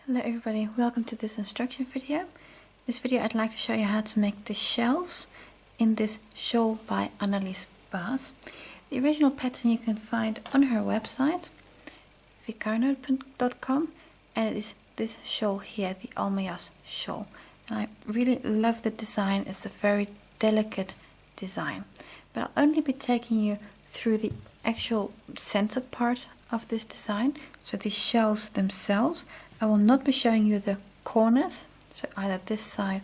Hello everybody, welcome to this instruction video. This video I'd like to show you how to make the shells in this shawl by Annelies Baas. The original pattern you can find on her website, vicarno.com, and it is this shawl here, the Almejas shawl. And I really love the design, it's a very delicate design. But I'll only be taking you through the actual center part of this design, so the shells themselves. I will not be showing you the corners, so either this side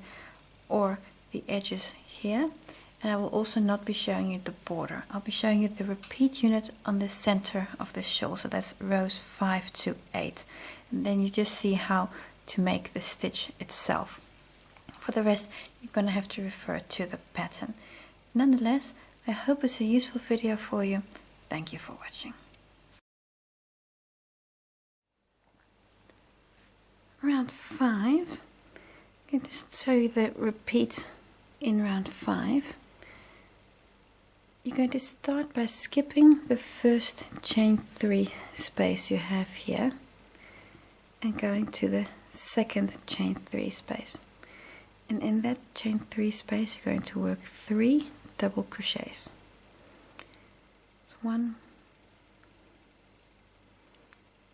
or the edges here, and I will also not be showing you the border. I'll be showing you the repeat unit on the center of the shawl, so that's rows 5 to 8, and then you just see how to make the stitch itself. For the rest, you're going to have to refer to the pattern. Nonetheless, I hope it's a useful video for you. Thank you for watching. Round 5, I'm going to show you the repeat in round 5. You're going to start by skipping the first chain 3 space you have here and going to the second chain 3 space. And in that chain 3 space you're going to work 3 double crochets. It's 1,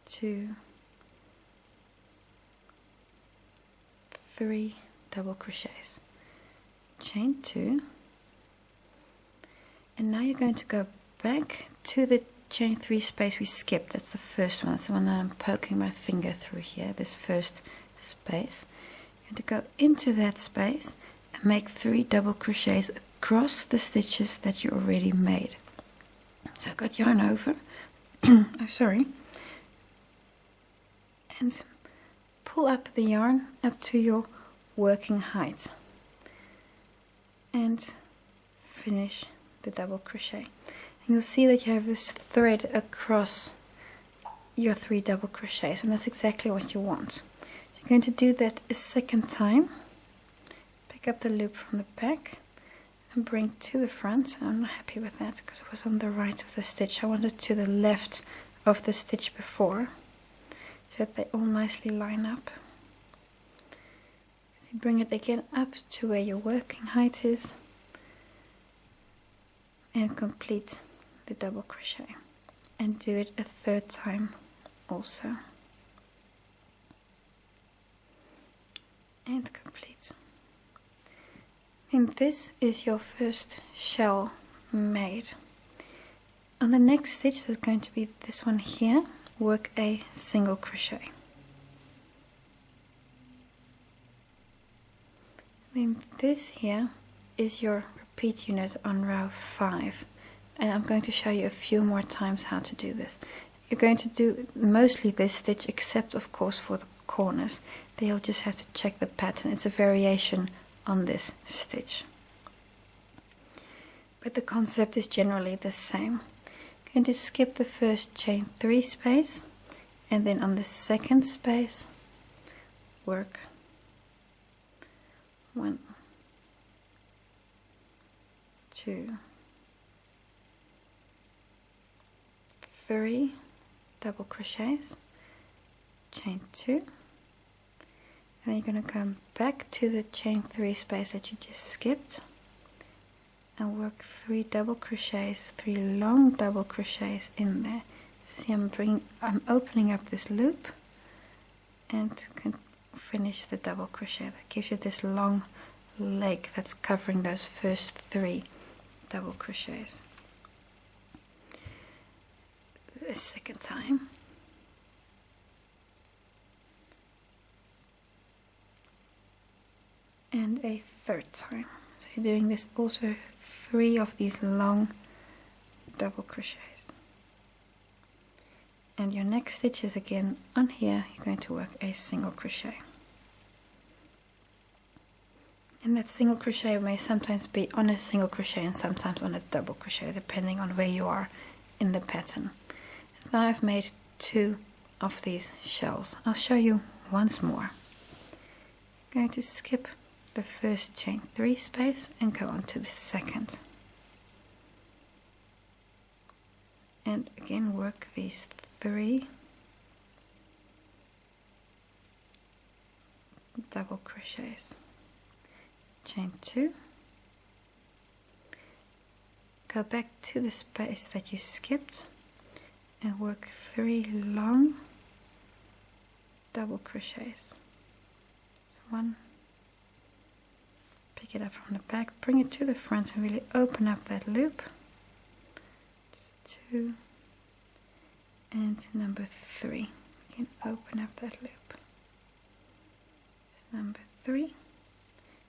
2, 3 double crochets, chain 2, and now you're going to go back to the chain 3 space we skipped. That's the first one. That's the one that I'm poking my finger through here, this first space. You're going to go into that space and make 3 double crochets across the stitches that you already made. So I've got yarn over, oh sorry, and pull up the yarn up to your working height and finish the double crochet. And you'll see that you have this thread across your 3 double crochets, and that's exactly what you want. So you're going to do that a second time. Pick up the loop from the back and bring to the front. I'm not happy with that because it was on the right of the stitch. I want it to the left of the stitch before, so that they all nicely line up. So bring it again up to where your working height is and complete the double crochet, and do it a third time also and complete. And this is your first shell made. On the next stitch, there's going to be this one here, work a single crochet. Then this here is your repeat unit on row 5, and I'm going to show you a few more times how to do this. You're going to do mostly this stitch, except of course for the corners. Then you'll just have to check the pattern. It's a variation on this stitch, but the concept is generally the same. Going to skip the first chain 3 space, and then on the second space work 1, 2, 3 double crochets, chain 2, and then you're going to come back to the chain 3 space that you just skipped and work 3 double crochets, 3 long double crochets in there. See, I'm opening up this loop and can finish the double crochet. That gives you this long leg that's covering those first 3 double crochets. A second time. And a third time. So you're doing this also 3 of these long double crochets. And your next stitch is again on here, you're going to work a single crochet. And that single crochet may sometimes be on a single crochet and sometimes on a double crochet, depending on where you are in the pattern. Now I've made 2 of these shells. I'll show you once more. I'm going to skip the first chain 3 space and go on to the second. And again work these 3 double crochets. Chain 2, go back to the space that you skipped and work 3 long double crochets. So 1, pick it up from the back, bring it to the front and really open up that loop. It's 2 and number 3. You can open up that loop. Number 3.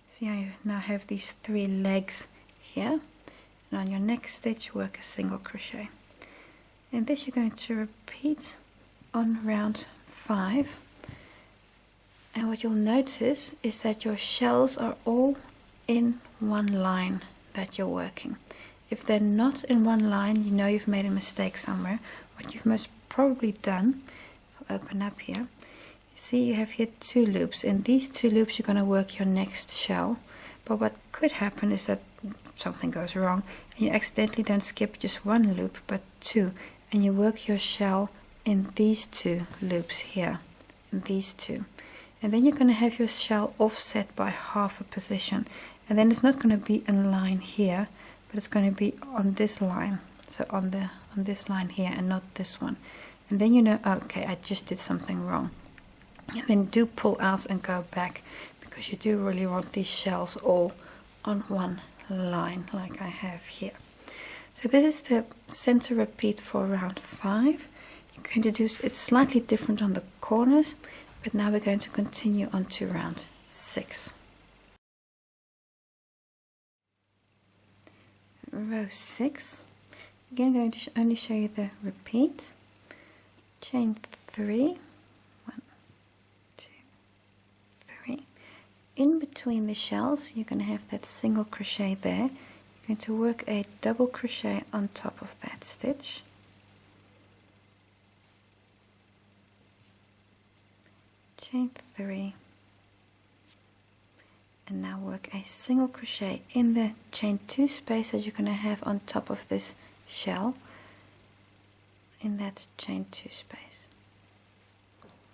See how you now have these 3 legs here, and on your next stitch work a single crochet. And this you're going to repeat on round 5. And what you'll notice is that your shells are all in one line that you're working. If they're not in one line, you know you've made a mistake somewhere. What you've most probably done, I'll open up here, you see you have here 2 loops. In these 2 loops you're going to work your next shell. But what could happen is that something goes wrong and you accidentally don't skip just 1 loop but 2, and you work your shell in these 2 loops here, in these 2. And then you're going to have your shell offset by half a position, and then it's not going to be in line here, but it's going to be on this line, so on this line here and not this one. And then you know, okay, I just did something wrong. And then do pull out and go back, because you do really want these shells all on one line like I have here. So this is the center repeat for round 5. You're going to do it slightly different on the corners, but now we're going to continue on to round 6. Row 6. Again, I'm going to only show you the repeat. Chain 3. 1, 2, 3. In between the shells, you're going to have that single crochet there. You're going to work a double crochet on top of that stitch. Chain 3. And now work a single crochet in the chain 2 space that you're going to have on top of this shell, in that chain 2 space.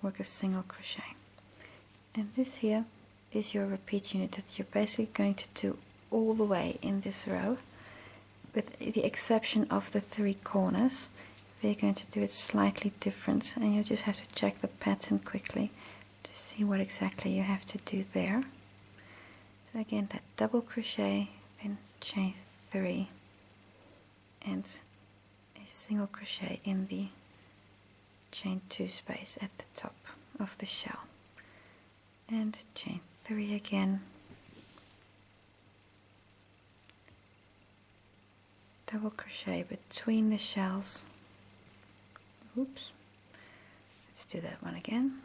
Work a single crochet. And this here is your repeat unit that you're basically going to do all the way in this row, with the exception of the 3 corners. They're going to do it slightly different, and you'll just have to check the pattern quickly to see what exactly you have to do there. So again, that double crochet, then chain 3 and a single crochet in the chain 2 space at the top of the shell, and chain 3 again, double crochet between the shells. Oops, let's do that one again.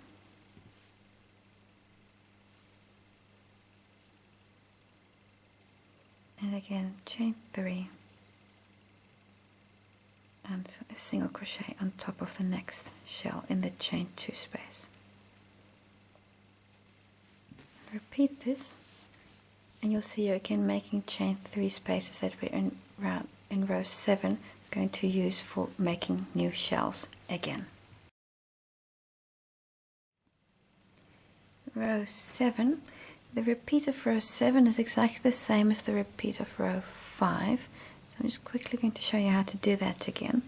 And again, chain 3 and a single crochet on top of the next shell in the chain 2 space. Repeat this, and you'll see you're again making chain 3 spaces that we're in row 7 going to use for making new shells again. Row 7. The repeat of row 7 is exactly the same as the repeat of row 5. So I'm just quickly going to show you how to do that again.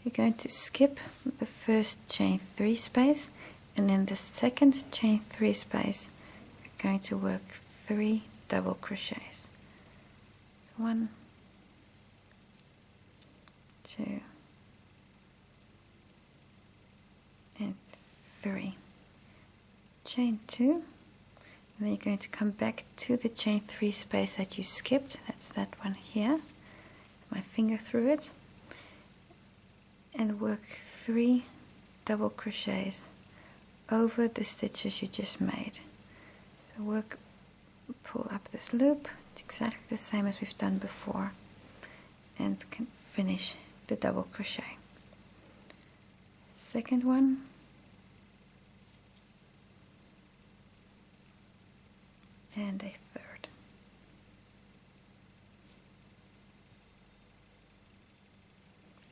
You're going to skip the first chain 3 space, and in the second chain 3 space you're going to work 3 double crochets. So 1, 2, and 3. Chain 2. And then you're going to come back to the chain 3 space that you skipped. That's that one here. My finger through it. And work 3 double crochets over the stitches you just made. So pull up this loop. It's exactly the same as we've done before. And can finish the double crochet. Second one. And a third.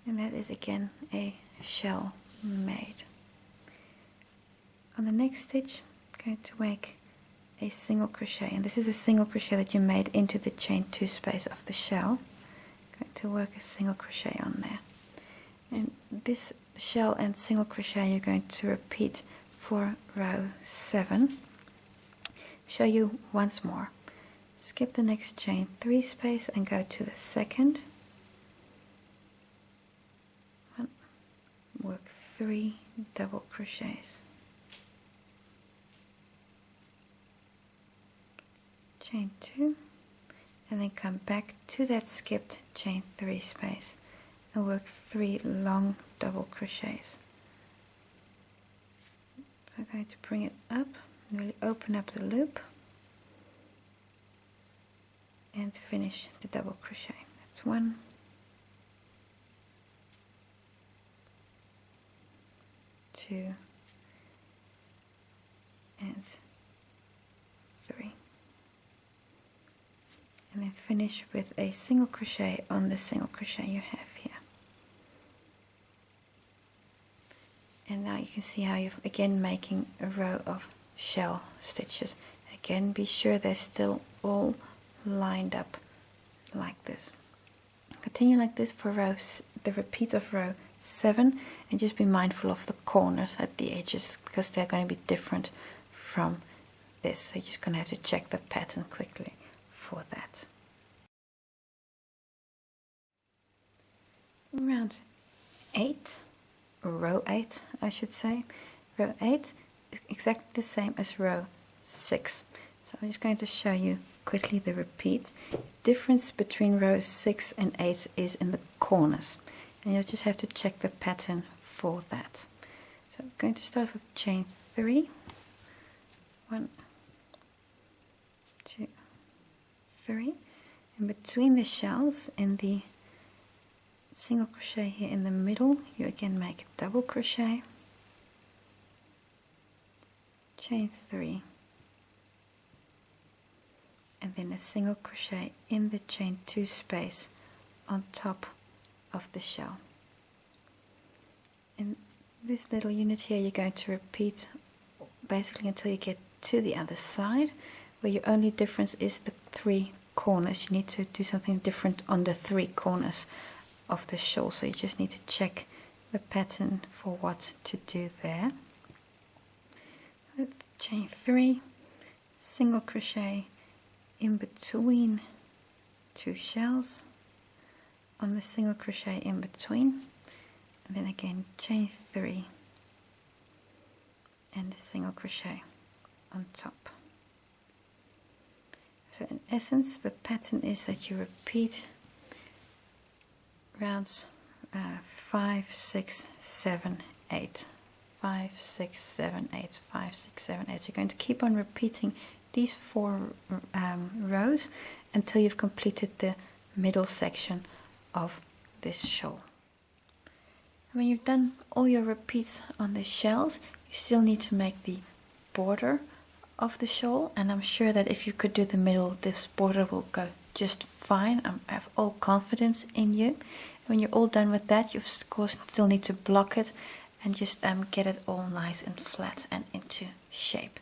And that is again a shell made. On the next stitch, I'm going to make a single crochet, and this is a single crochet that you made into the chain 2 space of the shell. I'm going to work a single crochet on there, and this shell and single crochet you're going to repeat for row 7. Show you once more. Skip the next chain 3 space and go to the second one. Work 3 double crochets, chain 2, and then come back to that skipped chain 3 space and work 3 long double crochets. So I'm going to bring it up, really open up the loop, and finish the double crochet. That's 1, 2, and 3, and then finish with a single crochet on the single crochet you have here. And now you can see how you're again making a row of shell stitches. Again, be sure they're still all lined up like this. Continue like this for the repeat of row 7, and just be mindful of the corners at the edges because they're going to be different from this, so you're just going to have to check the pattern quickly for that. Round 8, row 8 I should say. Row 8 is exactly the same as row 6, so I'm just going to show you quickly the repeat. The difference between rows 6 and 8 is in the corners, and you'll just have to check the pattern for that. So I'm going to start with chain 3, 1, 2, 3, and between the shells in the single crochet here in the middle, you again make a double crochet, chain 3, and then a single crochet in the chain 2 space on top of the shell. In this little unit here you're going to repeat basically until you get to the other side, where your only difference is the 3 corners. You need to do something different on the 3 corners of the shawl, so you just need to check the pattern for what to do there. With chain 3, single crochet in between 2 shells, on the single crochet in between, and then again chain 3 and a single crochet on top. So in essence the pattern is that you repeat rounds 5, 6, 7, 8, 5, 6, 7, 8, 5, 6, 7, 8. So you're going to keep on repeating these 4 rows until you've completed the middle section of this shawl. When you've done all your repeats on the shells, you still need to make the border of the shawl, and I'm sure that if you could do the middle, this border will go just fine. I have all confidence in you. When you're all done with that, you of course still need to block it and just get it all nice and flat and into shape.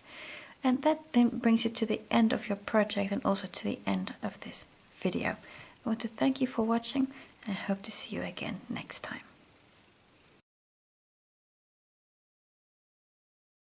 And that then brings you to the end of your project and also to the end of this video. I want to thank you for watching, and I hope to see you again next time.